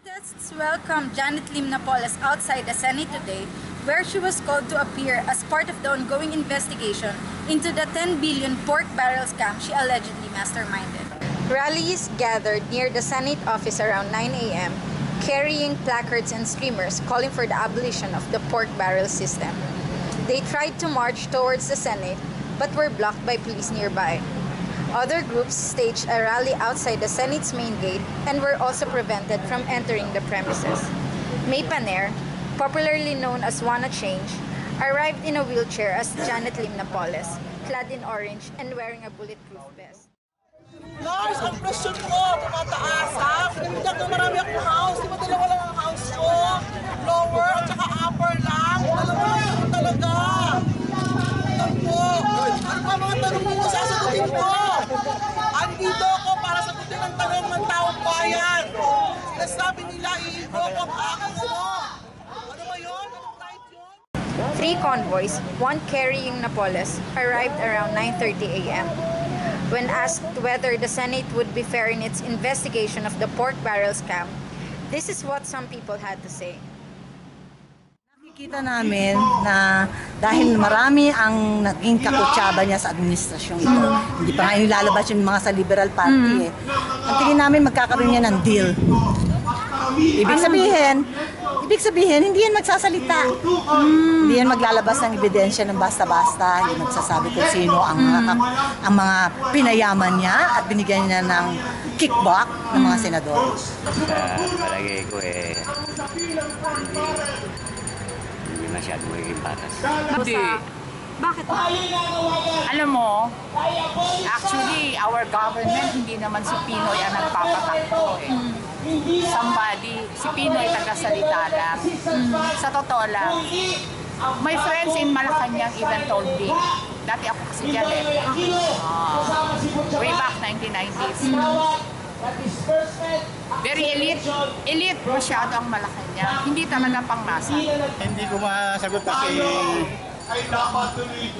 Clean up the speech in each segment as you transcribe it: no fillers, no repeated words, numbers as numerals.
Protests welcomed Janet Lim Napoles outside the Senate today, where she was called to appear as part of the ongoing investigation into the 10 billion pork barrel scam she allegedly masterminded. Rallies gathered near the Senate office around 9 a.m., carrying placards and streamers calling for the abolition of the pork barrel system. They tried to march towards the Senate, but were blocked by police nearby. Other groups staged a rally outside the Senate's main gate and were also prevented from entering the premises. May Paner, popularly known as Wanna Change, arrived in a wheelchair as Janet Lim Napoles, clad in orange and wearing a bulletproof vest. Guys, ang presyon ko, tumataas ha. Pinagdag na marami akong house. Di ba dalawa lang ang house ko? Lower at saka upper lang. Dalawa lang talaga. Ano po? Ano pa mga tanong mo sasagutin ko? Andito ako para sagutin ang tanong ng taong bayan. Sinasabi nila, i-invoke ang aking ano. Ano ba yun? Anong right yun? Three convoys, one carrying Napoles, arrived around 9:30 a.m. When asked whether the Senate would be fair in its investigation of the pork barrel scam, this is what some people had to say. Nakikita namin na dahil marami ang naging kakutsaba niya sa administrasyon ito, hindi pa nga nilalabas yung mga sa Liberal Party Ang tingin namin magkakaroon niya ng deal. Ibig sabihin, hindi yan magsasalita. Hindi yan maglalabas ng ebidensya ng basta-basta. Hindi magsasabi kung sino ang mga pinayaman niya at binigyan niya ng kickback ng mga senador. Palagay ko hindi masyado magiging patas. Hindi. Bakit? Alam mo, actually, our government, hindi naman si Pinoy ang nagpapatakbo si Pinoy taga-salita lang. Sa totoo lang, my friends in Malacanang even told me, dati ako kasi dyan way back 1990s. Very elite masyado ang Malacanang. Hindi talaga pangmasa. Hindi ko masagot kasi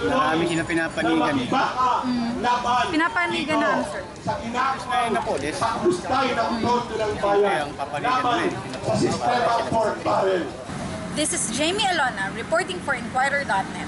marami silang pinapanigan Pinapanigan na ano, sir? Ay, Napoles. Ang papanigan This is Jamie Alona reporting for Inquirer.net.